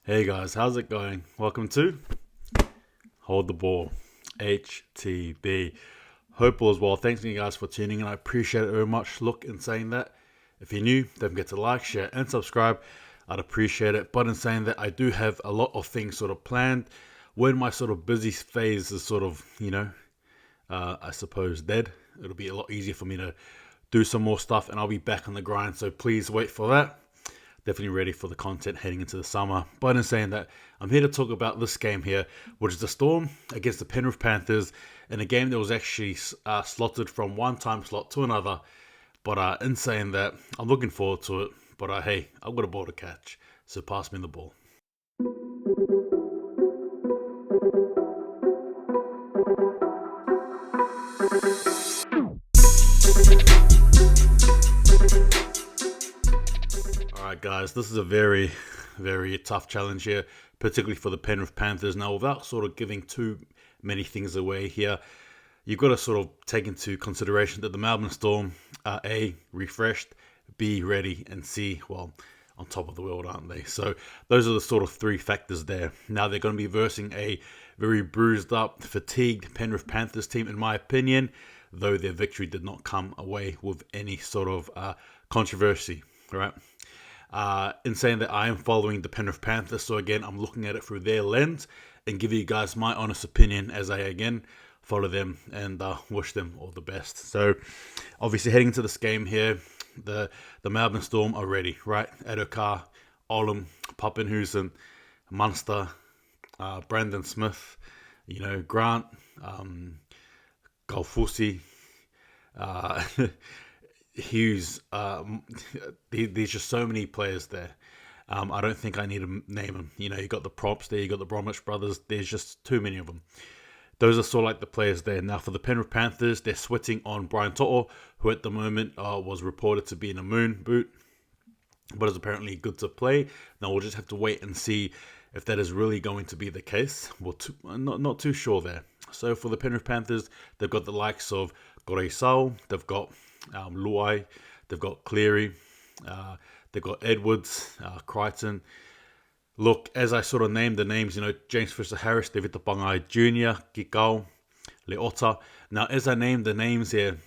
Hey guys, how's it going? Welcome to Hold the Ball, HTB. Hope all is well. Thanks you guys for tuning in. I appreciate it very much. Look, in saying that, if you're new, don't forget to like, share, and subscribe. I'd appreciate it. But in saying that, I do have a lot of things sort of planned. When my sort of busy phase is sort of, I suppose dead, it'll be a lot easier for me to do some more stuff, and I'll be back on the grind. So please wait for that. Definitely ready for the content heading into the summer. But in saying that, I'm here to talk about this game here, which is the Storm against the Penrith Panthers, in a game that was actually slotted from one time slot to another. But in saying that, I'm looking forward to it. But hey, I've got a ball to catch, so pass me the ball. Alright guys, this is a very, very tough challenge here, particularly for the Penrith Panthers. Now, without sort of giving too many things away here, you've got to sort of take into consideration that the Melbourne Storm are A, refreshed, B, ready, and C, well, on top of the world, aren't they? So those are the sort of three factors there. Now they're going to be versing a very bruised up, fatigued Penrith Panthers team, in my opinion, though their victory did not come away with any sort of controversy, right? In saying that, I am following the Penrith Panthers, so again, I'm looking at it through their lens and giving you guys my honest opinion as I again follow them and wish them all the best. So, obviously, heading into this game here, the Melbourne Storm are ready, right? Adokar, Olam, Pappenhuisen, Munster, Brandon Smith, Grant, Golfusi, Hughes. There's just so many players there. I don't think I need to name them. You got the props there, you got the Bromwich brothers. There's just too many of them. Those are sort of like the players there. Now, for the Penrith Panthers, they're switching on Brian To'o, who at the moment was reported to be in a moon boot, but is apparently good to play. Now, we'll just have to wait and see if that is really going to be the case. Not too sure there. So, for the Penrith Panthers, they've got the likes of Goreisau, they've got Luai, they've got Cleary, they've got Edwards, Crichton. Look, as I sort of named the names, James Fisher-Harris, David Tapangai Jr., Kikau, Leota. Now, as I named the names here,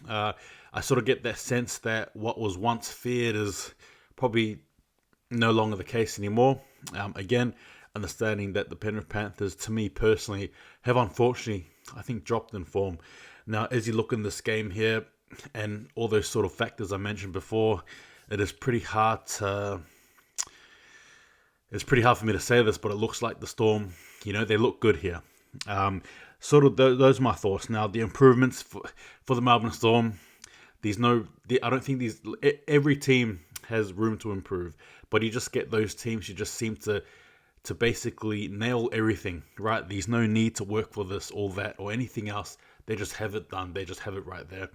I sort of get that sense that what was once feared is probably no longer the case anymore. Again, understanding that the Penrith Panthers, to me personally, have unfortunately, I think, dropped in form. Now, as you look in this game here, and all those sort of factors I mentioned before, it is pretty hard for me to say this, but it looks like the Storm, they look good here. Those are my thoughts. Now, the improvements for the Melbourne Storm, I don't think every team has room to improve, but you just get those teams who just seem to basically nail everything, right? There's no need to work for this, all that, or anything else. They just have it done. They just have it right there.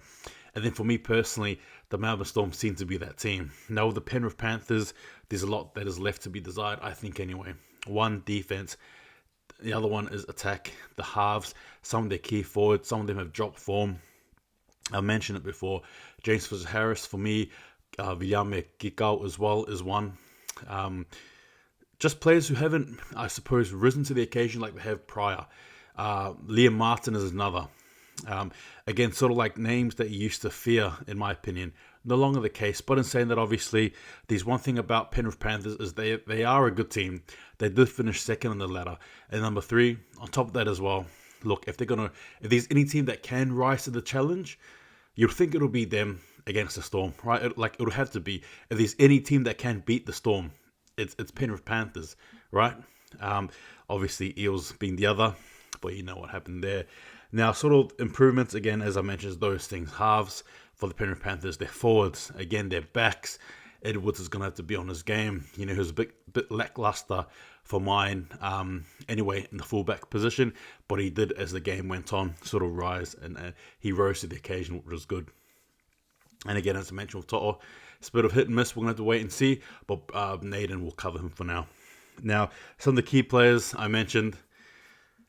And then for me personally, the Melbourne Storm seem to be that team. Now, with the Penrith Panthers, there's a lot that is left to be desired, I think, anyway. One, defense. The other one is attack. The halves, some of their key forwards, some of them have dropped form. I mentioned it before. James Fisher-Harris, for me, Viliame Kikau as well is one. Just players who haven't, I suppose, risen to the occasion like they have prior. Liam Martin is another. Again, sort of like names that you used to fear, in my opinion, no longer the case. But in saying that, obviously, there's one thing about Penrith Panthers is they are a good team. They did finish second on the ladder. And number three, on top of that as well, look, if there's any team that can rise to the challenge, you'd think it'll be them against the Storm, right? It'll have to be. If there's any team that can beat the Storm, it's Penrith Panthers, right? Obviously, Eels being the other, but you know what happened there. Now, sort of improvements, again, as I mentioned, those things. Halves for the Penrith Panthers, their forwards, again, their backs. Edwards is going to have to be on his game. He was a bit lackluster for mine anyway in the fullback position, but he did, as the game went on, sort of rise, and he rose to the occasion, which was good. And again, as I mentioned with To'o, it's a bit of hit and miss. We're going to have to wait and see, but Naden will cover him for now. Now, some of the key players I mentioned.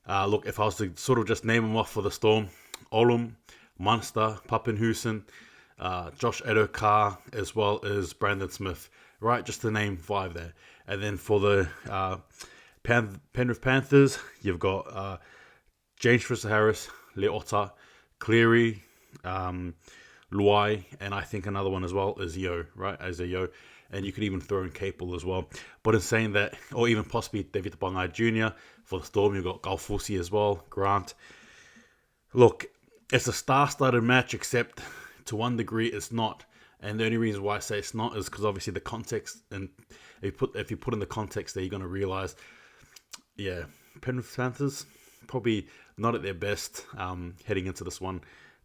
Look, if I was to sort of just name them off for the Storm, Olam, Munster, Pappenhuisen, Josh Adokar, as well as Brandon Smith, right? Just to name five there. And then for the Penrith Panthers, you've got James Harris, Leota, Cleary, Luai, and I think another one as well is Yo, right? As a Yo. And you could even throw in Capel as well. But in saying that, or even possibly David Pangai Jr. For the Storm, you've got Galfusi as well, Grant. Look, it's a star-studded match, except to one degree it's not. And the only reason why I say it's not is because obviously the context, and if you put in the context there, you're going to realize, yeah, Penrith Panthers probably not at their best heading into this one.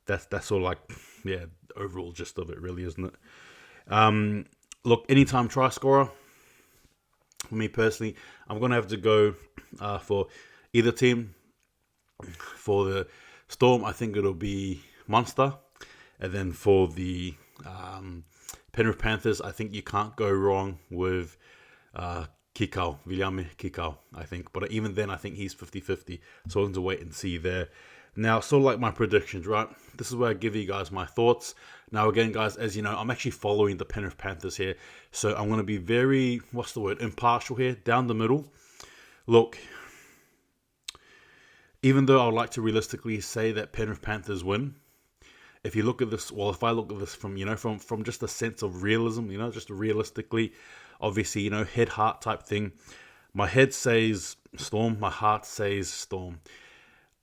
That's sort of like, yeah, the overall gist of it, really, isn't it? Look, anytime try scorer, for me personally, I'm going to have to go for either team. For the Storm, I think it'll be Munster. And then for the Penrith Panthers, I think you can't go wrong with Kikau, Viliame Kikau, I think. But even then, I think he's 50-50. So I'm going to wait and see there. Now, sort of like my predictions, right? This is where I give you guys my thoughts. Now, again, guys, as you know, I'm actually following the Penrith Panthers here. So I'm going to be very, impartial here, down the middle. Look, even though I would like to realistically say that Penrith Panthers win, if you look at this, well, if I look at this from, from just a sense of realism, just realistically, obviously, head heart type thing. My head says Storm, my heart says Storm.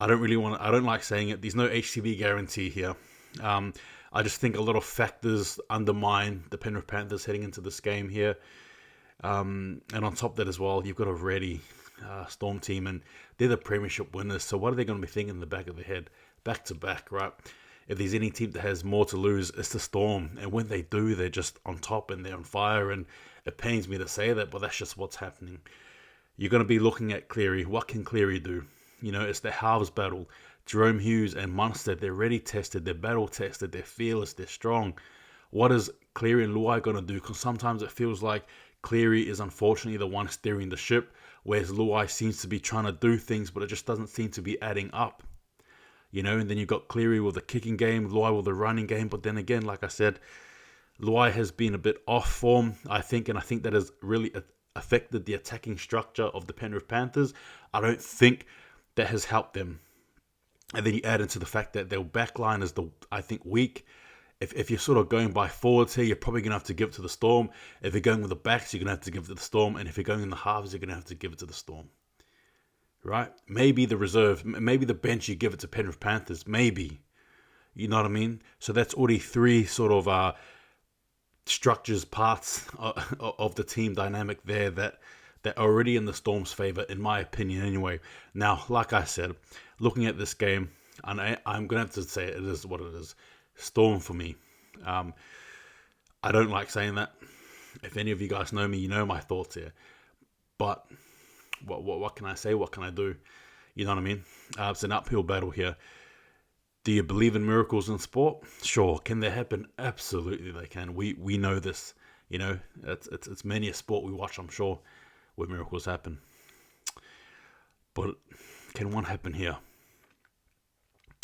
I don't like saying it. There's no HCB guarantee here. I just think a lot of factors undermine the Penrith Panthers heading into this game here. And on top of that as well, you've got a ready Storm team, and they're the premiership winners. So what are they going to be thinking in the back of their head? Back to back, right? If there's any team that has more to lose, it's the Storm. And when they do, they're just on top and they're on fire. And it pains me to say that, but that's just what's happening. You're going to be looking at Cleary. What can Cleary do? It's the halves battle. Jerome Hughes and Munster, they're ready tested, they're battle tested, they're fearless, they're strong. What is Cleary and Luai going to do? Because sometimes it feels like Cleary is unfortunately the one steering the ship, whereas Luai seems to be trying to do things, but it just doesn't seem to be adding up. And then you've got Cleary with the kicking game, Luai with the running game, but then again, like I said, Luai has been a bit off form, I think, and I think that has really affected the attacking structure of the Penrith Panthers. I don't think that has helped them. And then you add into the fact that their backline is, weak. If you're sort of going by forwards here, you're probably going to have to give it to the Storm. If you're going with the backs, you're going to have to give it to the Storm. And if you're going in the halves, you're going to have to give it to the Storm. Right? Maybe the reserve, maybe the bench, you give it to Penrith Panthers. Maybe. You know what I mean? So that's already three sort of structures, parts of the team dynamic there that are already in the Storm's favour, in my opinion anyway. Now, like I said, looking at this game, and I'm going to have to say it is what it is. Storm for me. I don't like saying that. If any of you guys know me, you know my thoughts here. But what can I say? What can I do? You know what I mean? It's an uphill battle here. Do you believe in miracles in sport? Sure. Can they happen? Absolutely they can. We know this. It's many a sport we watch, I'm sure, where miracles happen. But can one happen here?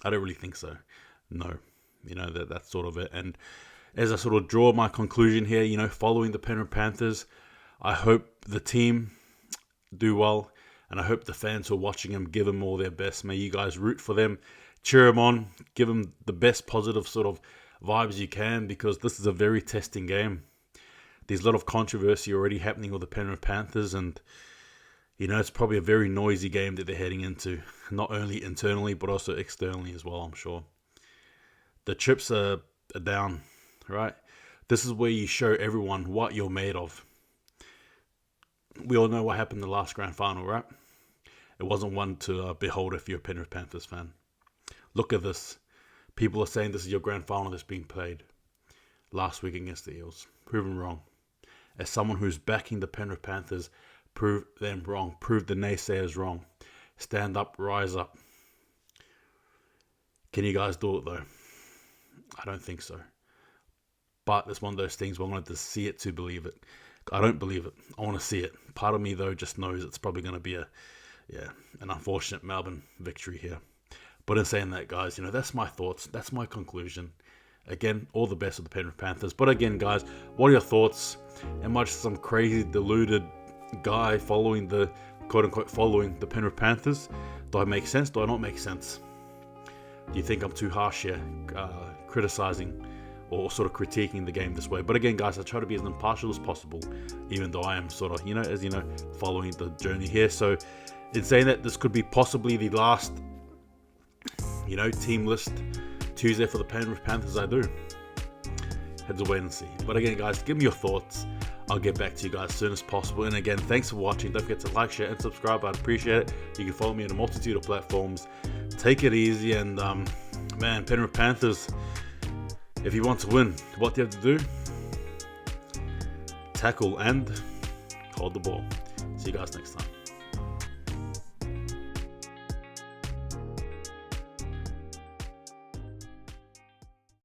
I don't really think so. No. That's sort of it. And as I sort of draw my conclusion here, following the Penrith Panthers, I hope the team do well, and I hope the fans who are watching them give them all their best. May you guys root for them, cheer them on, give them the best positive sort of vibes you can, because this is a very testing game. There's a lot of controversy already happening with the Penrith Panthers, and it's probably a very noisy game that they're heading into, not only internally but also externally as well, I'm sure. The chips are down, right? This is where you show everyone what you're made of. We all know what happened in the last grand final, right? It wasn't one to behold if you're a Penrith Panthers fan. Look at this. People are saying this is your grand final that's being played last week against the Eels. Proven wrong. As someone who's backing the Penrith Panthers, prove them wrong. Prove the naysayers wrong. Stand up, rise up. Can you guys do it though? I don't think so. But it's one of those things where I wanted to see it to believe it. I don't believe it. I want to see it. Part of me though just knows it's probably going to be an unfortunate Melbourne victory here. But in saying that, guys, that's my thoughts. That's my conclusion. Again, all the best with the Penrith Panthers. But again, guys, what are your thoughts? Am I just some crazy, deluded, guy following the quote-unquote following the Penrith Panthers. Do I make sense? Do I not make sense? Do you think I'm too harsh here, criticizing or sort of critiquing the game this way? But again, guys, I try to be as impartial as possible, even though I am sort of, as you know, following the journey here. So in saying that, this could be possibly the last, team list Tuesday for the Penrith Panthers I do. Head to wait and see. But again, guys, give me your thoughts. I'll get back to you guys as soon as possible. And again, thanks for watching. Don't forget to like, share, and subscribe. I'd appreciate it. You can follow me on a multitude of platforms. Take it easy. And, Penrith Panthers, if you want to win, what do you have to do? Tackle and hold the ball. See you guys next time.